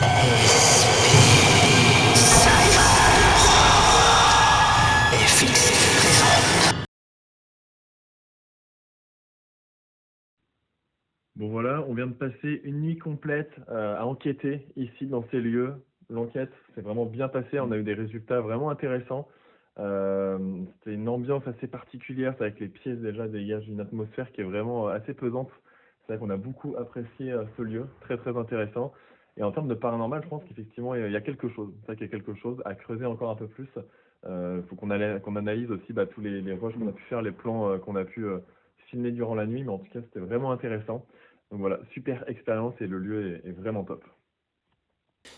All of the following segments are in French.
Bon voilà, on vient de passer une nuit complète à enquêter ici dans ces lieux. L'enquête s'est vraiment bien passée, on a eu des résultats vraiment intéressants. C'était une ambiance assez particulière, c'est avec les pièces déjà dégagent une atmosphère qui est vraiment assez pesante. C'est vrai qu'on a beaucoup apprécié ce lieu, très très intéressant. Et en termes de paranormal, je pense qu'effectivement il y a quelque chose. C'est vrai qu'il y a quelque chose à creuser encore un peu plus. Faut qu'on analyse aussi tous les rushs qu'on a pu faire, les plans qu'on a pu filmer durant la nuit, mais en tout cas c'était vraiment intéressant. Donc voilà, super expérience et le lieu est vraiment top.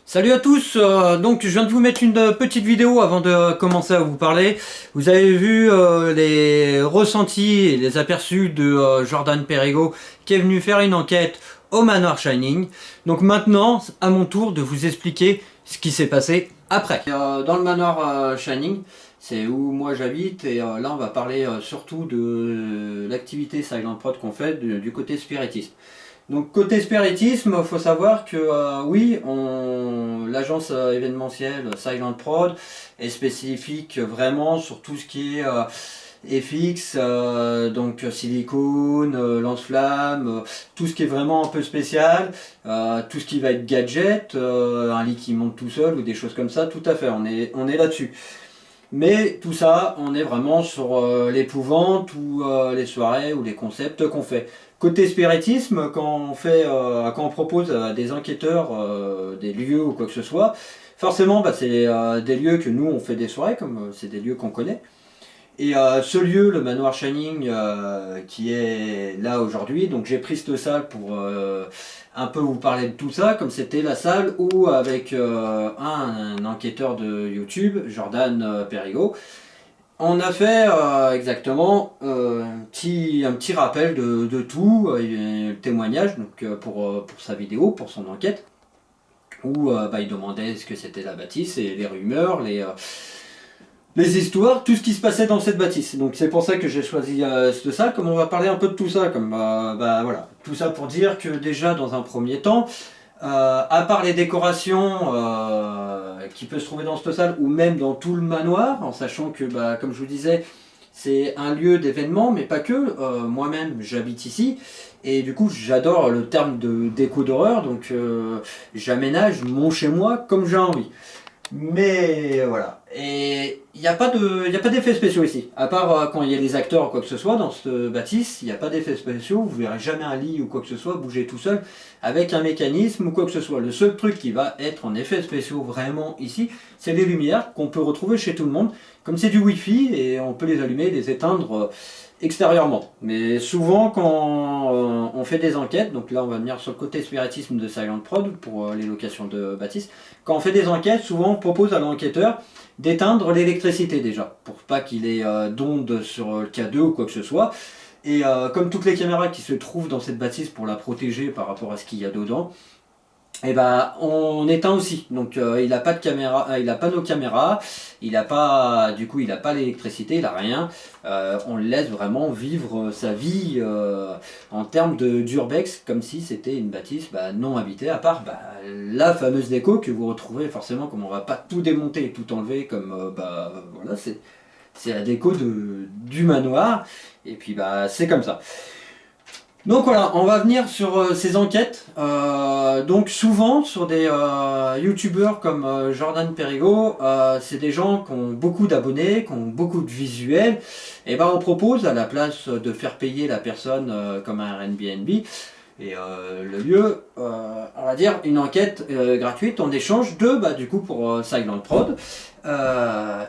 Salut à tous, donc je viens de vous mettre une petite vidéo avant de commencer à vous parler. Vous avez vu les ressentis et les aperçus de Jordan Perrigo qui est venu faire une enquête au Manoir Shining. Donc maintenant, à mon tour de vous expliquer ce qui s'est passé après. Dans le Manoir Shining, c'est où moi j'habite et là on va parler surtout de l'activité Silent Prod qu'on fait du côté spiritisme. Donc côté spiritisme, il faut savoir que oui, l'agence événementielle Silent Prod est spécifique vraiment sur tout ce qui est FX, donc silicone, lance-flamme, tout ce qui est vraiment un peu spécial, tout ce qui va être gadget, un lit qui monte tout seul ou des choses comme ça, tout à fait, on est là-dessus. Mais tout ça, on est vraiment sur l'épouvante ou les soirées ou les concepts qu'on fait. Côté spiritisme, quand on propose à des enquêteurs des lieux ou quoi que ce soit, forcément c'est des lieux que nous on fait des soirées, comme c'est des lieux qu'on connaît. Et ce lieu, le manoir Shining, qui est là aujourd'hui, donc j'ai pris cette salle pour un peu vous parler de tout ça, comme c'était la salle où avec un enquêteur de YouTube, Jordan Perrigo, on a fait exactement un petit rappel de tout, le témoignage donc, pour sa vidéo, pour son enquête, où il demandait ce que c'était la bâtisse et les rumeurs, les histoires, tout ce qui se passait dans cette bâtisse. Donc c'est pour ça que j'ai choisi cette salle, comme on va parler un peu de tout ça, comme voilà, tout ça pour dire que déjà dans un premier temps, à part les décorations qui peuvent se trouver dans cette salle ou même dans tout le manoir, en sachant que comme je vous disais, c'est un lieu d'événement, mais pas que. Moi-même, j'habite ici. Et du coup, j'adore le terme de déco d'horreur, donc j'aménage mon chez moi comme j'ai envie. Mais voilà. Et il n'y a pas d'effets spéciaux ici. À part quand il y a des acteurs ou quoi que ce soit dans cette bâtisse, il n'y a pas d'effets spéciaux. Vous verrez jamais un lit ou quoi que ce soit bouger tout seul avec un mécanisme ou quoi que ce soit. Le seul truc qui va être en effets spéciaux vraiment ici, c'est les lumières qu'on peut retrouver chez tout le monde. Comme c'est du Wi-Fi et on peut les allumer, les éteindre extérieurement. Mais souvent quand on fait des enquêtes, donc là on va venir sur le côté spiritisme de Silent Prod pour les locations de bâtisses, quand on fait des enquêtes, souvent on propose à l'enquêteur d'éteindre l'électricité déjà, pour pas qu'il ait d'ondes sur le K2 ou quoi que ce soit. Et comme toutes les caméras qui se trouvent dans cette bâtisse pour la protéger par rapport à ce qu'il y a dedans, et on éteint aussi. Donc il n'a pas de caméra, il n'a pas nos caméras, il n'a pas, du coup il n'a pas l'électricité, il n'a rien. On le laisse vraiment vivre sa vie en termes d'urbex, comme si c'était une bâtisse non habitée, à part la fameuse déco que vous retrouvez forcément, comme on va pas tout démonter et tout enlever, comme voilà, c'est la déco du manoir, et puis c'est comme ça. Donc voilà, on va venir sur ces enquêtes. Donc souvent sur des youtubeurs comme Jordan Perrigo, c'est des gens qui ont beaucoup d'abonnés, qui ont beaucoup de visuels. Et on propose à la place de faire payer la personne comme un Airbnb et le lieu, on va dire une enquête gratuite en échange de du coup pour Silent Prod.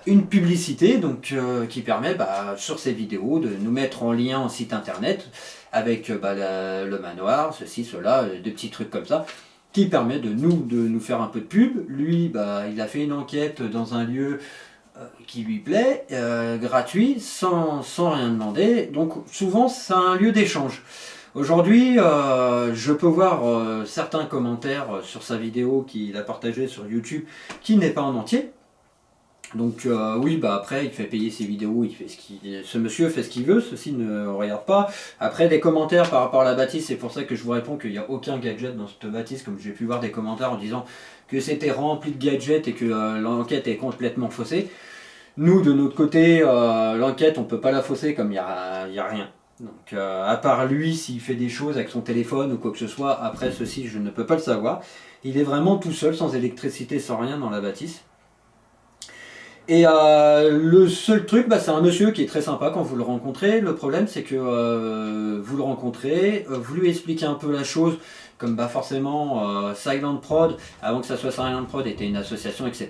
Une publicité donc qui permet sur ces vidéos de nous mettre en lien en site internet avec le manoir, ceci, cela, des petits trucs comme ça qui permet de nous faire un peu de pub. Lui il a fait une enquête dans un lieu qui lui plaît, gratuit, sans rien demander, donc souvent c'est un lieu d'échange. Aujourd'hui, je peux voir certains commentaires sur sa vidéo qu'il a partagé sur YouTube qui n'est pas en entier. Donc oui, après il fait payer ses vidéos, ce monsieur fait ce qu'il veut, ceci ne regarde pas. Après des commentaires par rapport à la bâtisse, c'est pour ça que je vous réponds qu'il n'y a aucun gadget dans cette bâtisse, comme j'ai pu voir des commentaires en disant que c'était rempli de gadgets et que l'enquête est complètement faussée. Nous, de notre côté, l'enquête, on peut pas la fausser comme il y a rien. Donc, à part lui, s'il fait des choses avec son téléphone ou quoi que ce soit, après ceci, je ne peux pas le savoir. Il est vraiment tout seul, sans électricité, sans rien dans la bâtisse. Et le seul truc, bah, c'est un monsieur qui est très sympa quand vous le rencontrez. Le problème, c'est que vous le rencontrez, vous lui expliquez un peu la chose, comme bah, forcément Silent Prod, avant que ça soit Silent Prod, était une association, etc.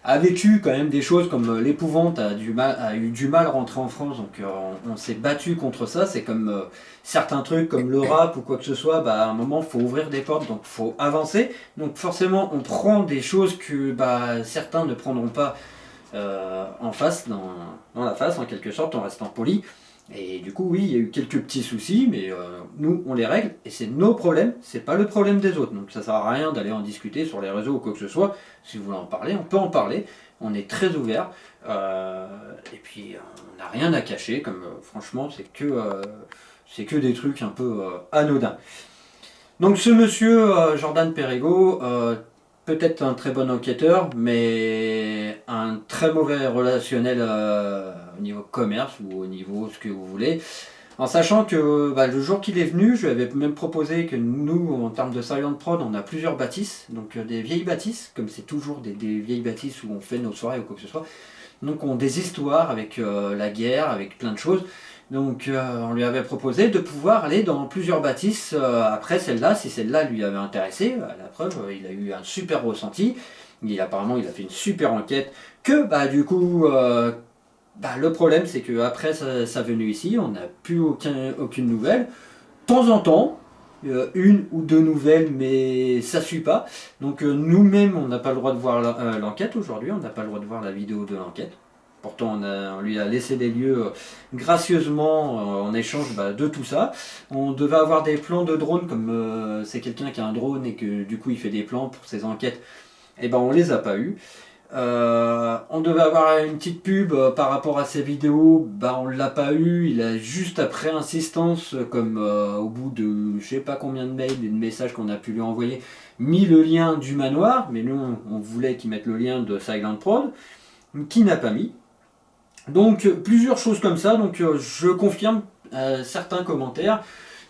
A vécu quand même des choses comme l'épouvante, a eu du mal à rentrer en France, donc on s'est battu contre ça. C'est comme certains trucs comme le rap ou quoi que ce soit, bah, à un moment il faut ouvrir des portes, donc il faut avancer. Donc forcément on prend des choses que bah, certains ne prendront pas en face, dans la face en quelque sorte, en restant poli. Et du coup oui, il y a eu quelques petits soucis, mais nous on les règle, et c'est nos problèmes, c'est pas le problème des autres. Donc ça sert à rien d'aller en discuter sur les réseaux ou quoi que ce soit. Si vous voulez en parler, on peut en parler, on est très ouvert, et puis on n'a rien à cacher, comme franchement c'est que des trucs un peu anodins. Donc ce monsieur Jordan Perego, peut-être un très bon enquêteur, mais un très mauvais relationnel au niveau commerce ou au niveau ce que vous voulez. En sachant que bah, le jour qu'il est venu, je lui avais même proposé que nous, en termes de Silent Prod, on a plusieurs bâtisses, donc des vieilles bâtisses, comme c'est toujours des vieilles bâtisses où on fait nos soirées ou quoi que ce soit. Donc on a des histoires avec la guerre, avec plein de choses. Donc on lui avait proposé de pouvoir aller dans plusieurs bâtisses après celle-là, si celle-là lui avait intéressé. La preuve, il a eu un super ressenti. Apparemment, il a fait une super enquête. Que bah, du coup, bah, le problème, c'est qu'après sa venue ici, on n'a plus aucune nouvelle. De temps en temps, une ou deux nouvelles, mais ça ne suit pas. Donc nous-mêmes, on n'a pas le droit de voir l'enquête aujourd'hui, on n'a pas le droit de voir la vidéo de l'enquête. Pourtant, on lui a laissé des lieux gracieusement en échange bah, de tout ça. On devait avoir des plans de drone, comme c'est quelqu'un qui a un drone et que du coup il fait des plans pour ses enquêtes. Et ben on les a pas eu. On devait avoir une petite pub par rapport à ses vidéos, bah on l'a pas eu. Il a juste après insistance, comme au bout de je sais pas combien de mails et de messages qu'on a pu lui envoyer, mis le lien du manoir, mais nous on voulait qu'il mette le lien de Silent Prod, qui n'a pas mis. Donc plusieurs choses comme ça, donc je confirme certains commentaires.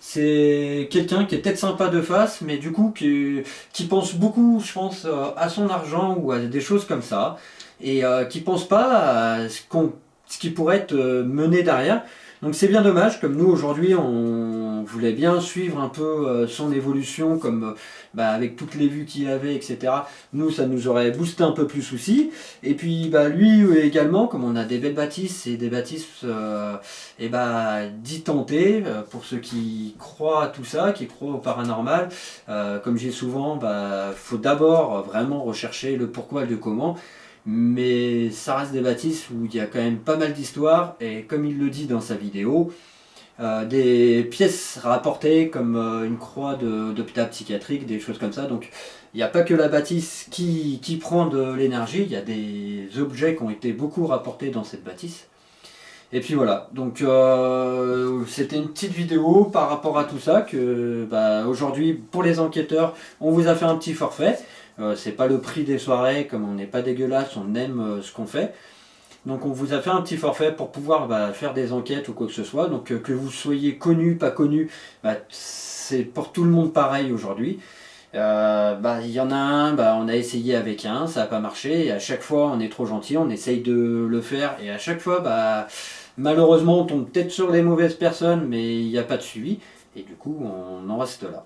C'est quelqu'un qui est peut-être sympa de face, mais du coup qui pense beaucoup, je pense, à son argent ou à des choses comme ça, et qui pense pas à ce qui pourrait être mené derrière. Donc c'est bien dommage, comme nous aujourd'hui on voulait bien suivre un peu son évolution, comme bah, avec toutes les vues qu'il avait, etc. Nous ça nous aurait boosté un peu plus aussi. Et puis bah, lui également, comme on a des belles bâtisses et des bâtisses et bah, d'y tenter, pour ceux qui croient à tout ça, qui croient au paranormal, comme j'ai souvent, bah, faut d'abord vraiment rechercher le pourquoi et le comment. Mais ça reste des bâtisses où il y a quand même pas mal d'histoires, et comme il le dit dans sa vidéo, des pièces rapportées comme une croix d'hôpital psychiatrique, des choses comme ça. Donc il n'y a pas que la bâtisse qui prend de l'énergie, il y a des objets qui ont été beaucoup rapportés dans cette bâtisse. Et puis voilà, donc c'était une petite vidéo par rapport à tout ça, que bah, aujourd'hui pour les enquêteurs, on vous a fait un petit forfait. C'est pas le prix des soirées, comme on n'est pas dégueulasse, on aime ce qu'on fait. Donc on vous a fait un petit forfait pour pouvoir bah, faire des enquêtes ou quoi que ce soit. Donc que vous soyez connu, pas connu, bah, c'est pour tout le monde pareil aujourd'hui. Bah, y en a un, bah, on a essayé avec un, ça n'a pas marché. Et à chaque fois on est trop gentil, on essaye de le faire. Et à chaque fois, bah, malheureusement on tombe peut-être sur les mauvaises personnes, mais il n'y a pas de suivi. Et du coup on en reste là.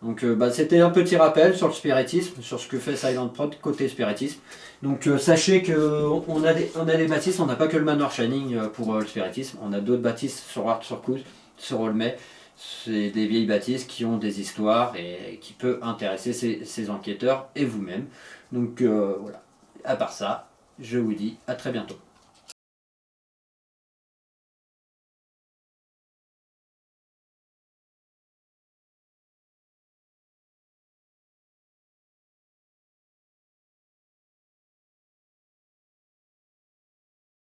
Donc bah, c'était un petit rappel sur le spiritisme, sur ce que fait Silent Prod côté spiritisme. Donc sachez qu'on a des bâtisses, on n'a pas que le manoir Shining pour le spiritisme, on a d'autres bâtisses sur Art Circus, sur Olmey. C'est des vieilles bâtisses qui ont des histoires et qui peuvent intéresser ces enquêteurs et vous-même. Donc voilà, à part ça, je vous dis à très bientôt.